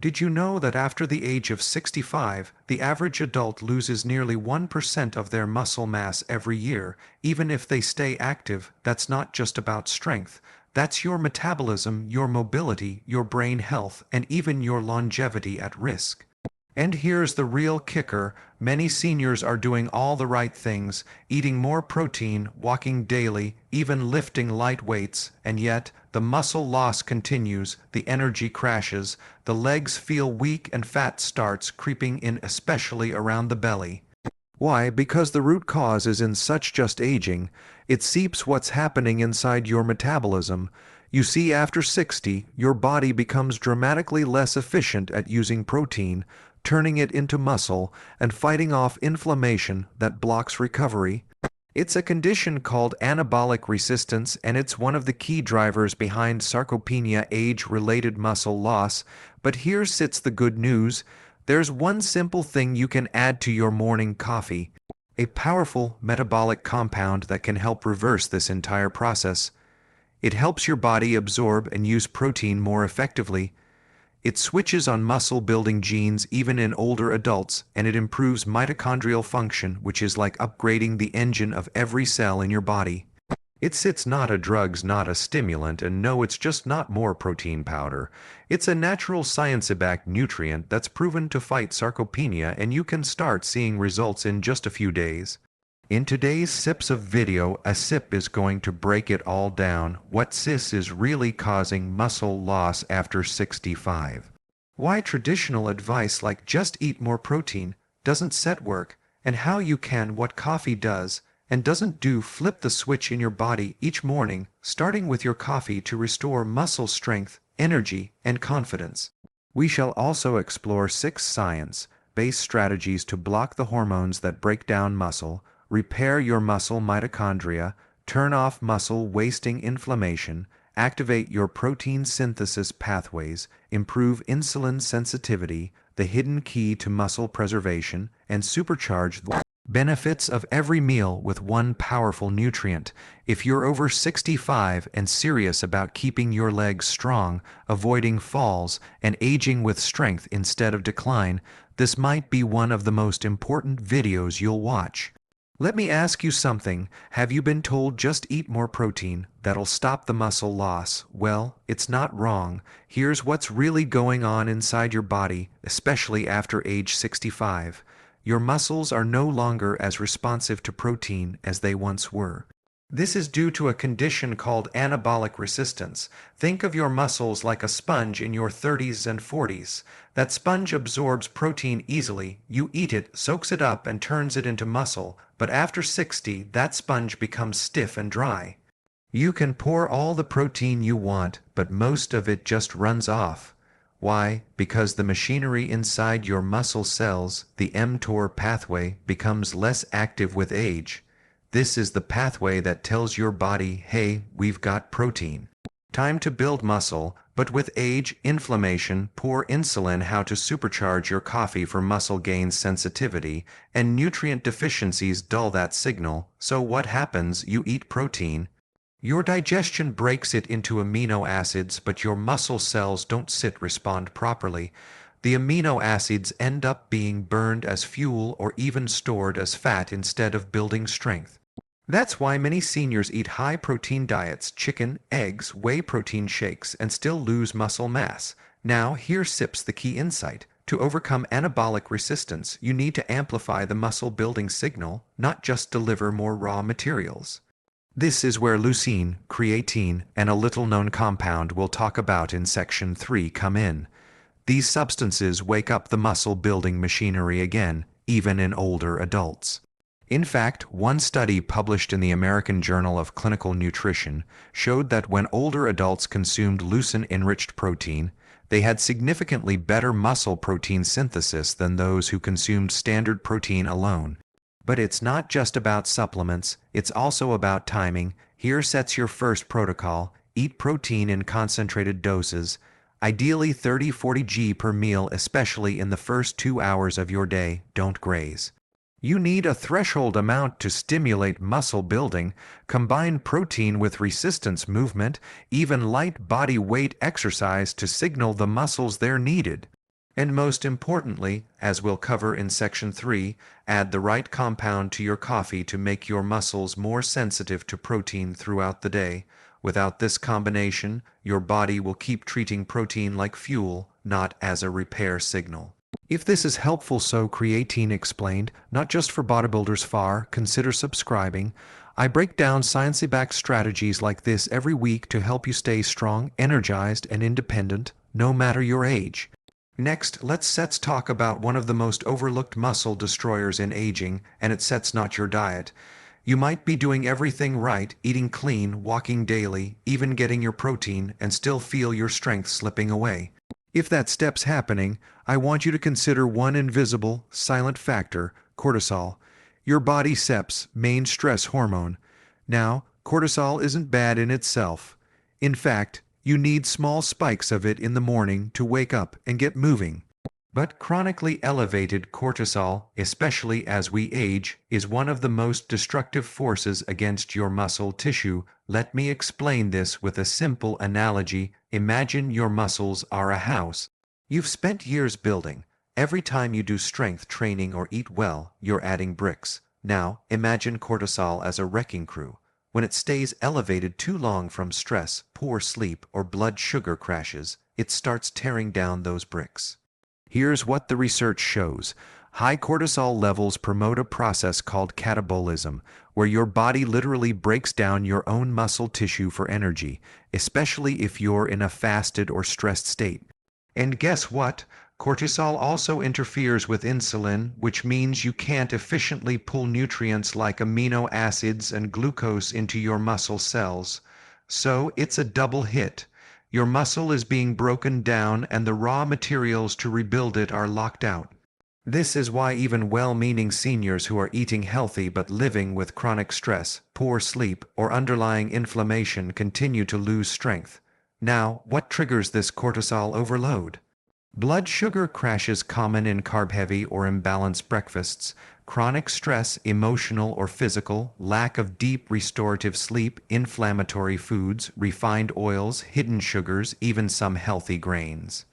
Did you know that after the age of 65, the average adult loses nearly 1% of their muscle mass every year, even if they stay active? That's not just about strength. That's your metabolism, your mobility, your brain health, and even your longevity at risk. And here's the real kicker: many seniors are doing all the right things, eating more protein, walking daily, even lifting light weights, and yet the muscle loss continues, the energy crashes, the legs feel weak, and fat starts creeping in, especially around the belly. Why? Because the root cause is in such just aging. It seeps what's happening inside your metabolism. You see, after 60, your body becomes dramatically less efficient at using protein, turning it into muscle, and fighting off inflammation that blocks recovery. It's a condition called anabolic resistance, and it's one of the key drivers behind sarcopenia, age-related muscle loss. But here sits the good news. There's one simple thing you can add to your morning coffee, a powerful metabolic compound that can help reverse this entire process. It helps your body absorb and use protein more effectively. It switches on muscle-building genes even in older adults, and it improves mitochondrial function, which is like upgrading the engine of every cell in your body. It's not a drug, not a stimulant, and no, it's just not more protein powder. It's a natural science-backed nutrient that's proven to fight sarcopenia, and you can start seeing results in just a few days. In today's Sips of video, a sip is going to break it all down. What is really causing muscle loss after 65? Why traditional advice like just eat more protein doesn't set work, and how you can what coffee does and doesn't do. Flip the switch in your body each morning, starting with your coffee, to restore muscle strength, energy, and confidence. We shall also explore 6 science-based strategies to block the hormones that break down muscle, repair your muscle mitochondria, turn off muscle-wasting inflammation, activate your protein synthesis pathways, improve insulin sensitivity, the hidden key to muscle preservation, and supercharge the benefits of every meal with one powerful nutrient. If you're over 65 and serious about keeping your legs strong, avoiding falls, and aging with strength instead of decline, this might be one of the most important videos you'll watch. Let me ask you something. Have you been told just eat more protein, that'll stop the muscle loss? Well, it's not wrong. Here's what's really going on inside your body, especially after age 65. Your muscles are no longer as responsive to protein as they once were. This is due to a condition called anabolic resistance. Think of your muscles like a sponge in your 30s and 40s. That sponge absorbs protein easily. You eat it, soaks it up, and turns it into muscle. But after 60, that sponge becomes stiff and dry. You can pour all the protein you want, but most of it just runs off. Why? Because the machinery inside your muscle cells, the mTOR pathway, becomes less active with age. This is the pathway that tells your body, hey, we've got protein. Time to build muscle. But with age, inflammation, poor insulin, how to supercharge your coffee for muscle gain sensitivity, and nutrient deficiencies dull that signal. So what happens? You eat protein. Your digestion breaks it into amino acids, but your muscle cells don't respond properly. The amino acids end up being burned as fuel or even stored as fat instead of building strength. That's why many seniors eat high-protein diets, chicken, eggs, whey protein shakes, and still lose muscle mass. Now, here sips the key insight. To overcome anabolic resistance, you need to amplify the muscle-building signal, not just deliver more raw materials. This is where leucine, creatine, and a little-known compound we'll talk about in Section 3 come in. These substances wake up the muscle-building machinery again, even in older adults. In fact, one study published in the American Journal of Clinical Nutrition showed that when older adults consumed leucine-enriched protein, they had significantly better muscle protein synthesis than those who consumed standard protein alone. But it's not just about supplements, it's also about timing. Here sets your first protocol: eat protein in concentrated doses, ideally 30-40 g per meal, especially in the first 2 hours of your day. Don't graze. You need a threshold amount to stimulate muscle building. Combine protein with resistance movement, even light body weight exercise to signal the muscles they're needed. And most importantly, as we'll cover in Section 3, add the right compound to your coffee to make your muscles more sensitive to protein throughout the day. Without this combination, your body will keep treating protein like fuel, not as a repair signal. If this is helpful, so Creatine Explained, not just for bodybuilders far, consider subscribing. I break down science-backed strategies like this every week to help you stay strong, energized, and independent, no matter your age. Next, let's talk about one of the most overlooked muscle destroyers in aging, and it's not your diet. You might be doing everything right, eating clean, walking daily, even getting your protein, and still feel your strength slipping away. If that step's happening, I want you to consider one invisible, silent factor: cortisol, your body's main stress hormone. Now, cortisol isn't bad in itself. In fact, you need small spikes of it in the morning to wake up and get moving. But chronically elevated cortisol, especially as we age, is one of the most destructive forces against your muscle tissue. Let me explain this with a simple analogy. Imagine your muscles are a house you've spent years building. Every time you do strength training or eat well, you're adding bricks. Now, imagine cortisol as a wrecking crew. When it stays elevated too long from stress, poor sleep, or blood sugar crashes, it starts tearing down those bricks. Here's what the research shows. High cortisol levels promote a process called catabolism, where your body literally breaks down your own muscle tissue for energy, especially if you're in a fasted or stressed state. And guess what? Cortisol also interferes with insulin, which means you can't efficiently pull nutrients like amino acids and glucose into your muscle cells. So it's a double hit. Your muscle is being broken down and the raw materials to rebuild it are locked out. This is why even well-meaning seniors who are eating healthy but living with chronic stress, poor sleep, or underlying inflammation continue to lose strength. Now, what triggers this cortisol overload? Blood sugar crashes common in carb-heavy or imbalanced breakfasts, chronic stress, emotional or physical, lack of deep restorative sleep, inflammatory foods, refined oils, hidden sugars, even some healthy grains.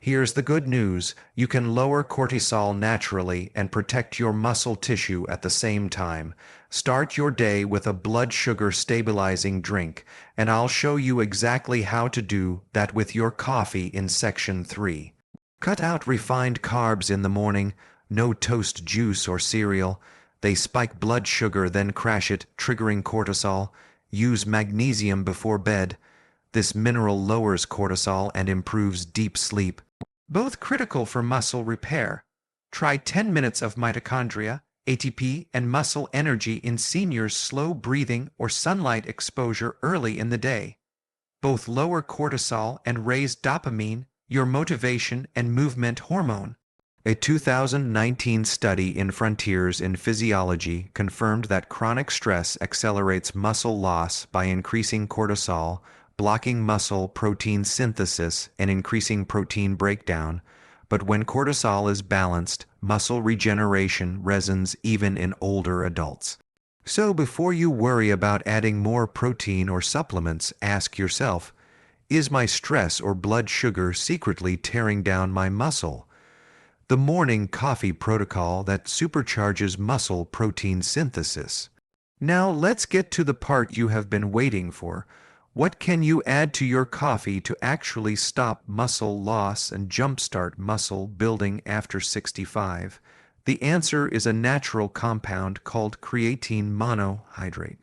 Here's the good news: you can lower cortisol naturally and protect your muscle tissue at the same time. Start your day with a blood sugar stabilizing drink, and I'll show you exactly how to do that with your coffee in Section 3. Cut out refined carbs in the morning, no toast, juice, or cereal. They spike blood sugar, then crash it, triggering cortisol. Use magnesium before bed. This mineral lowers cortisol and improves deep sleep, both critical for muscle repair. Try 10 minutes of mitochondria, ATP, and muscle energy in seniors' slow breathing or sunlight exposure early in the day. Both lower cortisol and raise dopamine, your motivation and movement hormone. A 2019 study in Frontiers in Physiology confirmed that chronic stress accelerates muscle loss by increasing cortisol, blocking muscle protein synthesis, and increasing protein breakdown. But when cortisol is balanced, muscle regeneration resumes even in older adults. So before you worry about adding more protein or supplements, ask yourself, is my stress or blood sugar secretly tearing down my muscle? The morning coffee protocol that supercharges muscle protein synthesis. Now let's get to the part you have been waiting for. What can you add to your coffee to actually stop muscle loss and jumpstart muscle building after 65? The answer is a natural compound called creatine monohydrate.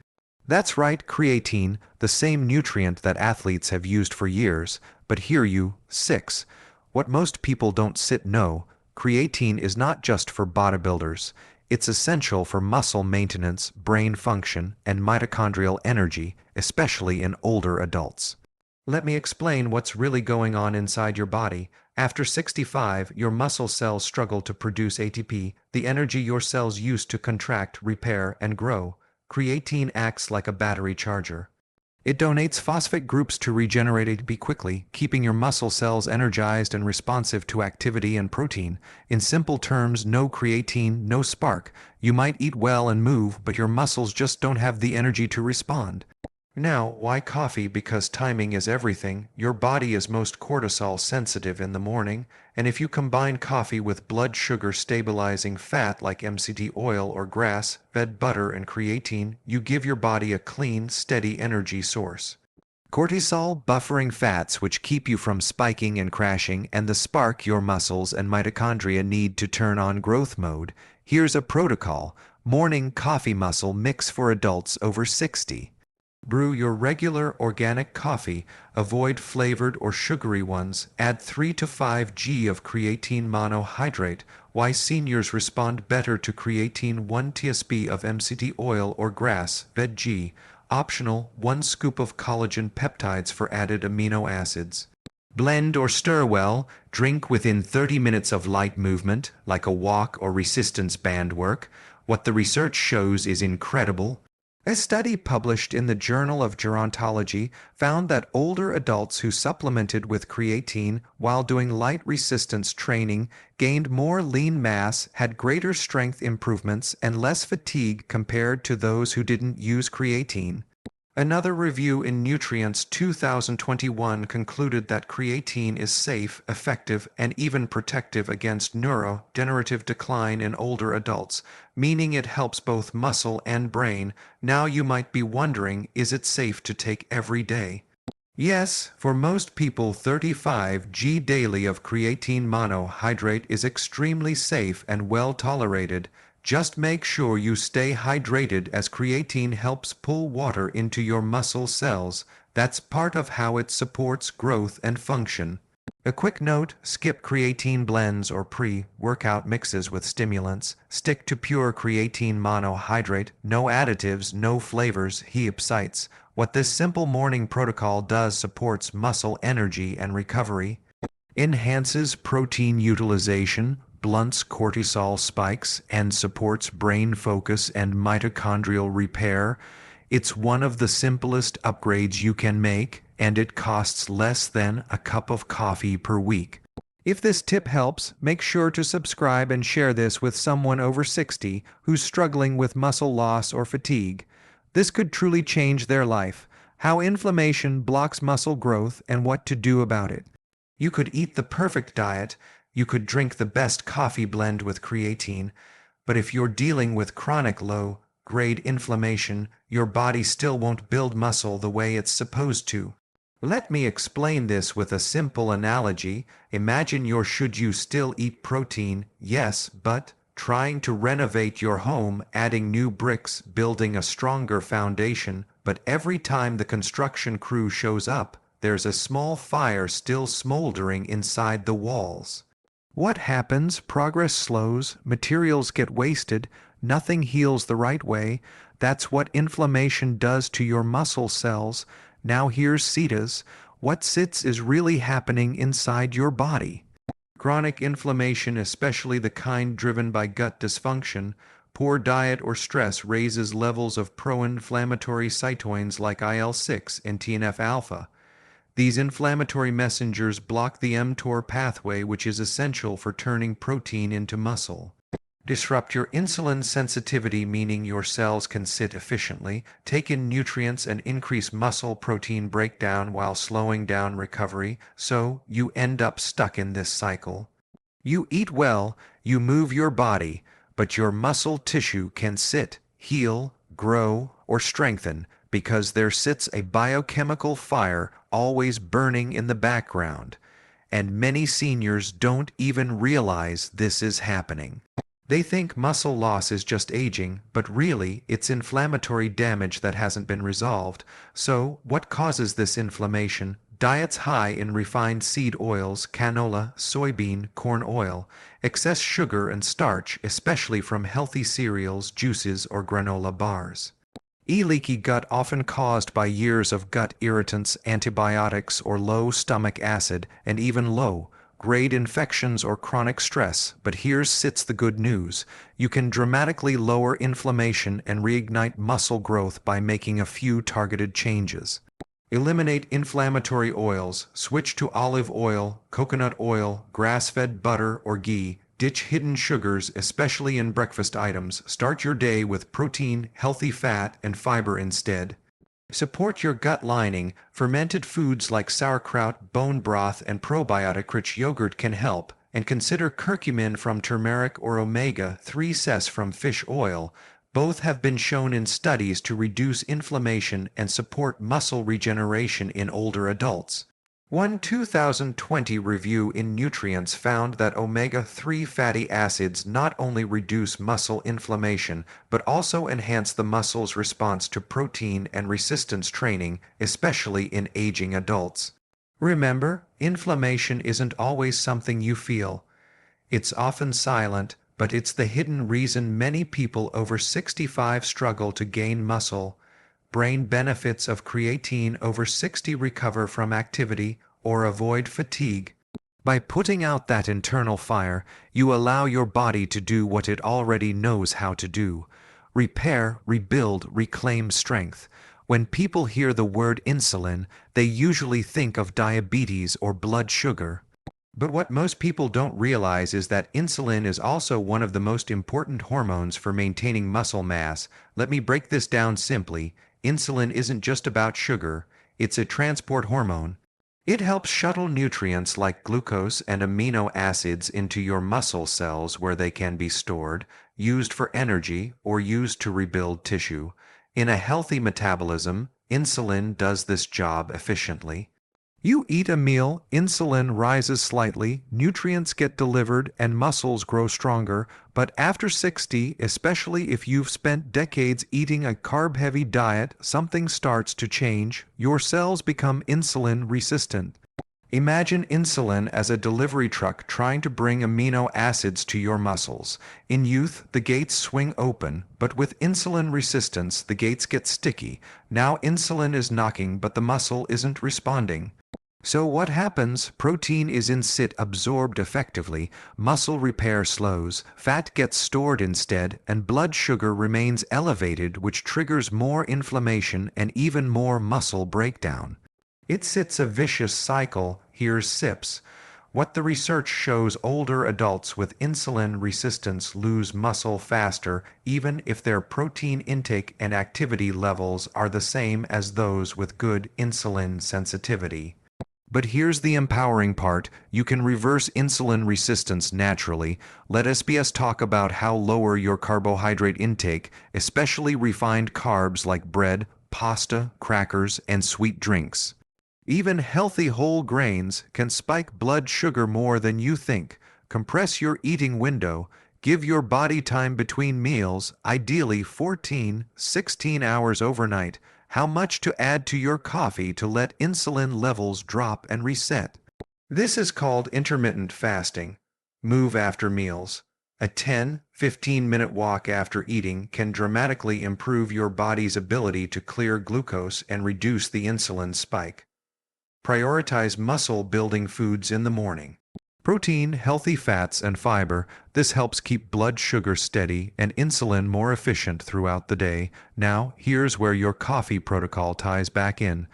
That's right, creatine, the same nutrient that athletes have used for years. But hear you, 6. What most people don't know, creatine is not just for bodybuilders. It's essential for muscle maintenance, brain function, and mitochondrial energy, especially in older adults. Let me explain what's really going on inside your body. After 65, your muscle cells struggle to produce ATP, the energy your cells use to contract, repair, and grow. Creatine acts like a battery charger. It donates phosphate groups to regenerate ATP quickly, keeping your muscle cells energized and responsive to activity and protein. In simple terms, no creatine, no spark. You might eat well and move, but your muscles just don't have the energy to respond. Now, why coffee? Because timing is everything. Your body is most cortisol sensitive in the morning, And if you combine coffee with blood sugar stabilizing fat like MCT oil or grass-fed butter and creatine, you give your body a clean, steady energy source. Cortisol buffering fats which keep you from spiking and crashing, and the spark your muscles and mitochondria need to turn on growth mode. Here's a protocol: morning coffee muscle mix for adults over 60. Brew your regular organic coffee, avoid flavored or sugary ones, add 3 to 5 g of creatine monohydrate. Why seniors respond better to creatine: 1 tsp of MCT oil or grass-fed ghee. Optional: 1 scoop of collagen peptides for added amino acids. Blend or stir well. Drink within 30 minutes of light movement, like a walk or resistance band work. What the research shows is incredible. A study published in the Journal of Gerontology found that older adults who supplemented with creatine while doing light resistance training gained more lean mass, had greater strength improvements, and less fatigue compared to those who didn't use creatine. Another review in Nutrients 2021 concluded that creatine is safe, effective, and even protective against neurodegenerative decline in older adults, meaning it helps both muscle and brain. Now you might be wondering, is it safe to take every day? Yes, for most people 35 g daily of creatine monohydrate is extremely safe and well tolerated. Just make sure you stay hydrated, as creatine helps pull water into your muscle cells. That's part of how it supports growth and function. A quick note: skip creatine blends or pre-workout mixes with stimulants. Stick to pure creatine monohydrate, no additives, no flavors, sites. What this simple morning protocol does: supports muscle energy and recovery, enhances protein utilization, blunts cortisol spikes, and supports brain focus and mitochondrial repair. It's one of the simplest upgrades you can make, and it costs less than a cup of coffee per week. If this tip helps, make sure to subscribe and share this with someone over 60 who's struggling with muscle loss or fatigue. This could truly change their life. How inflammation blocks muscle growth and what to do about it. You could eat the perfect diet. You could drink the best coffee blend with creatine, but if you're dealing with chronic low-grade inflammation, your body still won't build muscle the way it's supposed to. Let me explain this with a simple analogy. Imagine should you still eat protein? Yes, but trying to renovate your home, adding new bricks, building a stronger foundation, but every time the construction crew shows up, there's a small fire still smoldering inside the walls. What happens? Progress slows, materials get wasted, nothing heals the right way. That's what inflammation does to your muscle cells. Now here's CETA's. What sits is really happening inside your body. Chronic inflammation, especially the kind driven by gut dysfunction, poor diet, or stress, raises levels of pro-inflammatory cytokines like IL-6 and TNF-alpha. These inflammatory messengers block the mTOR pathway, which is essential for turning protein into muscle. Disrupt your insulin sensitivity, meaning your cells can sit efficiently, take in nutrients, and increase muscle protein breakdown while slowing down recovery, so you end up stuck in this cycle. You eat well, you move your body, but your muscle tissue can sit, heal, grow, or strengthen, because there sits a biochemical fire always burning in the background, and many seniors don't even realize this is happening. They think muscle loss is just aging, but really, it's inflammatory damage that hasn't been resolved. So, what causes this inflammation? Diets high in refined seed oils, canola, soybean, corn oil, excess sugar and starch, especially from healthy cereals, juices, or granola bars. Leaky gut, often caused by years of gut irritants, antibiotics, or low stomach acid, and even low-grade infections or chronic stress. But here sits the good news. You can dramatically lower inflammation and reignite muscle growth by making a few targeted changes. Eliminate inflammatory oils. Switch to olive oil, coconut oil, grass-fed butter, or ghee. Ditch hidden sugars, especially in breakfast items. Start your day with protein, healthy fat, and fiber instead. Support your gut lining. Fermented foods like sauerkraut, bone broth, and probiotic-rich yogurt can help. And consider curcumin from turmeric or omega-3 ces from fish oil. Both have been shown in studies to reduce inflammation and support muscle regeneration in older adults. One 2020 review in Nutrients found that omega-3 fatty acids not only reduce muscle inflammation, but also enhance the muscle's response to protein and resistance training, especially in aging adults. Remember, inflammation isn't always something you feel. It's often silent, but it's the hidden reason many people over 65 struggle to gain muscle. Brain benefits of creatine over 60 recover from activity or avoid fatigue. By putting out that internal fire, you allow your body to do what it already knows how to do. Repair, rebuild, reclaim strength. When people hear the word insulin, they usually think of diabetes or blood sugar. But what most people don't realize is that insulin is also one of the most important hormones for maintaining muscle mass. Let me break this down simply. Insulin isn't just about sugar, it's a transport hormone. It helps shuttle nutrients like glucose and amino acids into your muscle cells where they can be stored, used for energy, or used to rebuild tissue. In a healthy metabolism, insulin does this job efficiently. You eat a meal, insulin rises slightly, nutrients get delivered, and muscles grow stronger, but after 60, especially if you've spent decades eating a carb-heavy diet, something starts to change. Your cells become insulin resistant. Imagine insulin as a delivery truck trying to bring amino acids to your muscles. In youth, the gates swing open, but with insulin resistance, the gates get sticky. Now insulin is knocking, but the muscle isn't responding. So what happens? Protein is absorbed effectively, muscle repair slows, fat gets stored instead, and blood sugar remains elevated, which triggers more inflammation and even more muscle breakdown. It's a vicious cycle. Here's SIPS. What the research shows: older adults with insulin resistance lose muscle faster, even if their protein intake and activity levels are the same as those with good insulin sensitivity. But here's the empowering part: you can reverse insulin resistance naturally. Let SBS talk about how lower your carbohydrate intake, especially refined carbs like bread, pasta, crackers, and sweet drinks. Even healthy whole grains can spike blood sugar more than you think. Compress your eating window. Give your body time between meals, ideally 14-16 hours overnight. How much to add to your coffee to let insulin levels drop and reset. This is called intermittent fasting. Move after meals. A 10-15-minute walk after eating can dramatically improve your body's ability to clear glucose and reduce the insulin spike. Prioritize muscle-building foods in the morning. Protein, healthy fats, and fiber. This helps keep blood sugar steady and insulin more efficient throughout the day. Now, here's where your coffee protocol ties back in.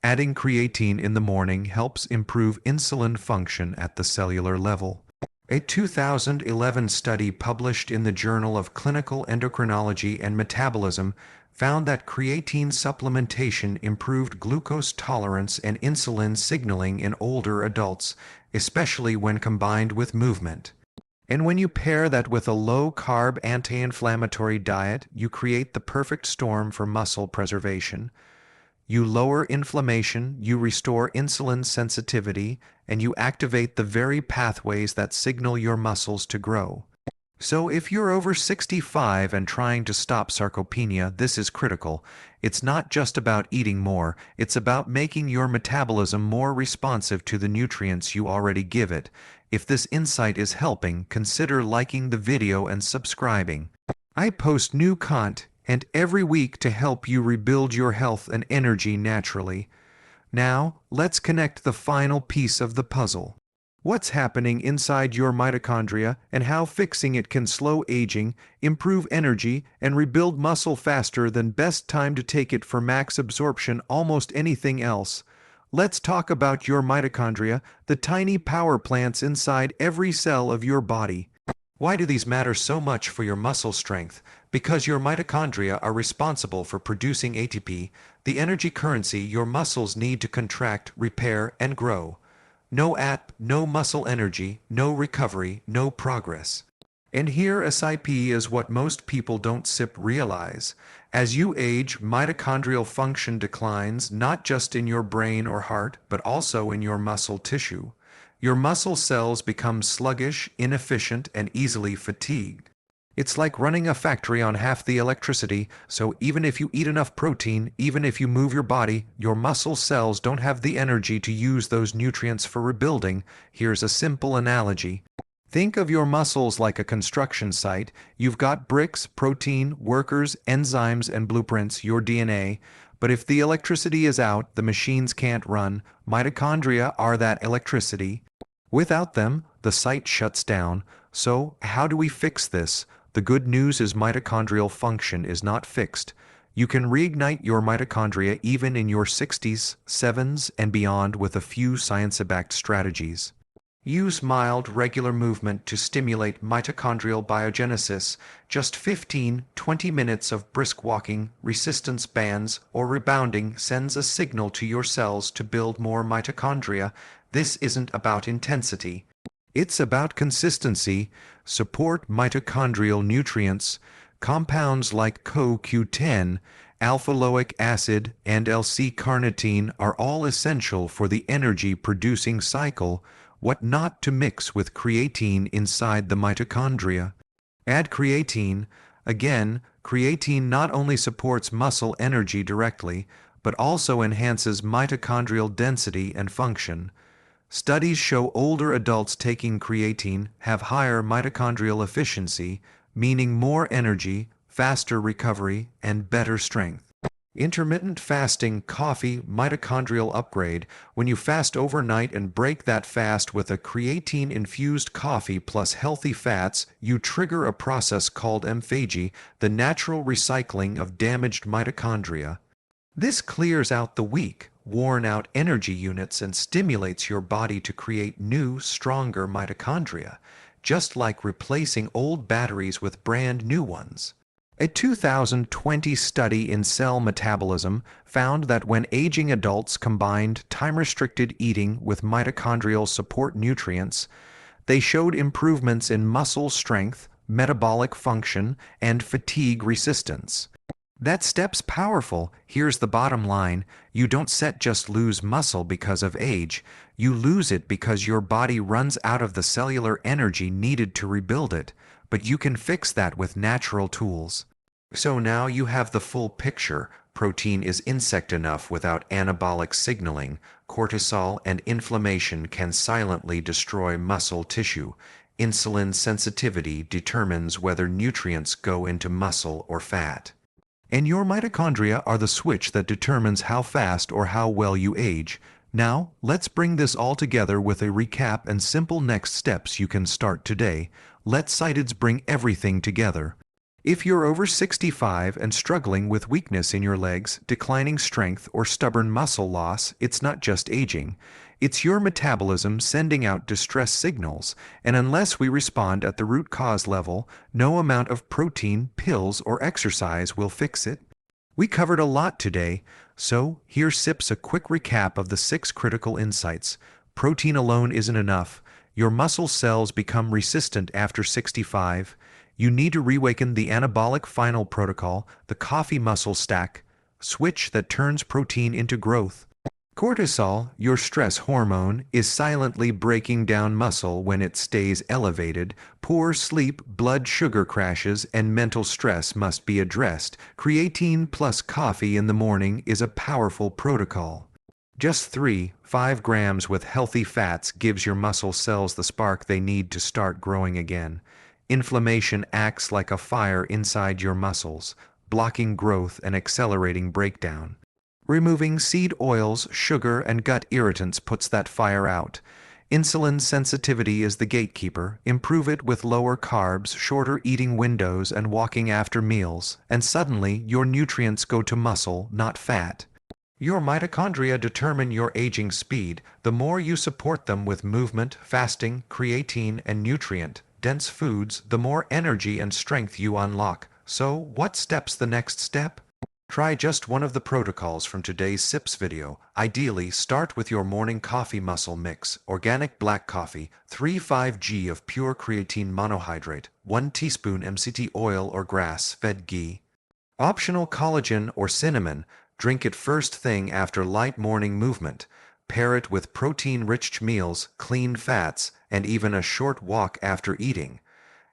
Adding creatine in the morning helps improve insulin function at the cellular level. A 2011 study published in the Journal of Clinical Endocrinology and Metabolism found that creatine supplementation improved glucose tolerance and insulin signaling in older adults, especially when combined with movement. And when you pair that with a low-carb anti-inflammatory diet, you create the perfect storm for muscle preservation. You lower inflammation, you restore insulin sensitivity, and you activate the very pathways that signal your muscles to grow. So if you're over 65 and trying to stop sarcopenia, this is critical. It's not just about eating more, it's about making your metabolism more responsive to the nutrients you already give it. If this insight is helping, consider liking the video and subscribing. I post new content and every week to help you rebuild your health and energy naturally. Now, let's connect the final piece of the puzzle. What's happening inside your mitochondria and how fixing it can slow aging, improve energy, and rebuild muscle faster than best time to take it for max absorption almost anything else. Let's talk about your mitochondria, the tiny power plants inside every cell of your body. Why do these matter so much for your muscle strength? Because your mitochondria are responsible for producing ATP, the energy currency your muscles need to contract, repair, and grow. No app, no muscle energy, no recovery, no progress. And here SIP is what most people don't sip realize. As you age, mitochondrial function declines not just in your brain or heart, but also in your muscle tissue. Your muscle cells become sluggish, inefficient, and easily fatigued. It's like running a factory on half the electricity, so even if you eat enough protein, even if you move your body, your muscle cells don't have the energy to use those nutrients for rebuilding. Here's a simple analogy. Think of your muscles like a construction site. You've got bricks, protein, workers, enzymes, and blueprints, your DNA. But if the electricity is out, the machines can't run. Mitochondria are that electricity. Without them, the site shuts down. So, how do we fix this? The good news is mitochondrial function is not fixed. You can reignite your mitochondria even in your 60s, 70s, and beyond with a few science-backed strategies. Use mild, regular movement to stimulate mitochondrial biogenesis. Just 15-20 minutes of brisk walking, resistance bands, or rebounding sends a signal to your cells to build more mitochondria. This isn't about intensity. It's about consistency. Support mitochondrial nutrients. Compounds like CoQ10, alpha-linoleic acid, and L-C-carnitine are all essential for the energy-producing cycle. What not to mix with creatine inside the mitochondria. Add creatine. Again, creatine not only supports muscle energy directly, but also enhances mitochondrial density and function. Studies show older adults taking creatine have higher mitochondrial efficiency, meaning more energy, faster recovery, and better strength. Intermittent fasting, coffee, mitochondrial upgrade. When you fast overnight and break that fast with a creatine-infused coffee plus healthy fats, you trigger a process called emphagy, the natural recycling of damaged mitochondria. This clears out the weak, worn-out energy units and stimulates your body to create new, stronger mitochondria, just like replacing old batteries with brand new ones. A 2020 study in Cell Metabolism found that when aging adults combined time-restricted eating with mitochondrial support nutrients, they showed improvements in muscle strength, metabolic function, and fatigue resistance. That step's powerful. Here's the bottom line. You don't just lose muscle because of age. You lose it because your body runs out of the cellular energy needed to rebuild it. But you can fix that with natural tools. So now you have the full picture. Protein is insect enough without anabolic signaling. Cortisol and inflammation can silently destroy muscle tissue. Insulin sensitivity determines whether nutrients go into muscle or fat. And your mitochondria are the switch that determines how fast or how well you age. Now, let's bring this all together with a recap and simple next steps you can start today. Let Cytids bring everything together. If you're over 65 and struggling with weakness in your legs, declining strength, or stubborn muscle loss, it's not just aging. It's your metabolism sending out distress signals, and unless we respond at the root cause level, no amount of protein, pills, or exercise will fix it. We covered a lot today, so here sips a quick recap of the 6 critical insights. Protein alone isn't enough. Your muscle cells become resistant after 65. You need to reawaken the anabolic final protocol, the coffee muscle stack, switch that turns protein into growth. Cortisol, your stress hormone, is silently breaking down muscle when it stays elevated. Poor sleep, blood sugar crashes, and mental stress must be addressed. Creatine plus coffee in the morning is a powerful protocol. Just 3-5 grams with healthy fats gives your muscle cells the spark they need to start growing again. Inflammation acts like a fire inside your muscles, blocking growth and accelerating breakdown. Removing seed oils, sugar, and gut irritants puts that fire out. Insulin sensitivity is the gatekeeper. Improve it with lower carbs, shorter eating windows, and walking after meals, and suddenly your nutrients go to muscle, not fat. Your mitochondria determine your aging speed. The more you support them with movement, fasting, creatine, and nutrient-dense foods, the more energy and strength you unlock. So, what step's the next step? Try just one of the protocols from today's SIPS video. Ideally, start with your morning coffee muscle mix, organic black coffee, 3-5 g of pure creatine monohydrate, 1 teaspoon MCT oil or grass-fed ghee. Optional collagen or cinnamon, drink it first thing after light morning movement. Pair it with protein-rich meals, clean fats, and even a short walk after eating.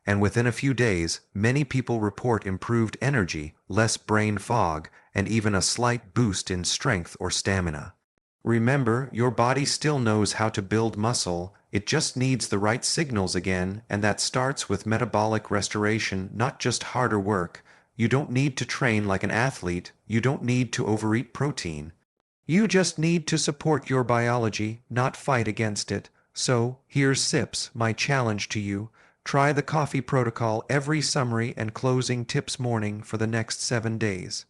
And within a few days, many people report improved energy, less brain fog, and even a slight boost in strength or stamina. Remember, your body still knows how to build muscle, it just needs the right signals again, and that starts with metabolic restoration, not just harder work. You don't need to train like an athlete, you don't need to overeat protein. You just need to support your biology, not fight against it. So, here's SIPS, my challenge to you. Try the coffee protocol every summary and closing tips morning for the next 7 days.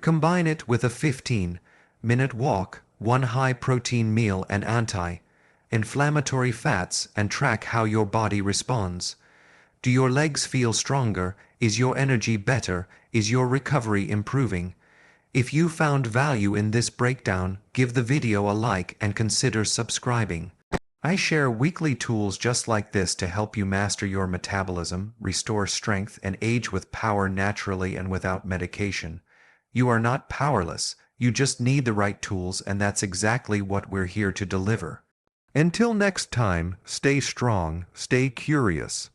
Combine it with a 15-minute walk, 1 high-protein meal and anti-inflammatory fats, and track how your body responds. Do your legs feel stronger? Is your energy better? Is your recovery improving? If you found value in this breakdown, give the video a like and consider subscribing. I share weekly tools just like this to help you master your metabolism, restore strength, and age with power naturally and without medication. You are not powerless, you just need the right tools, and that's exactly what we're here to deliver. Until next time, stay strong, stay curious.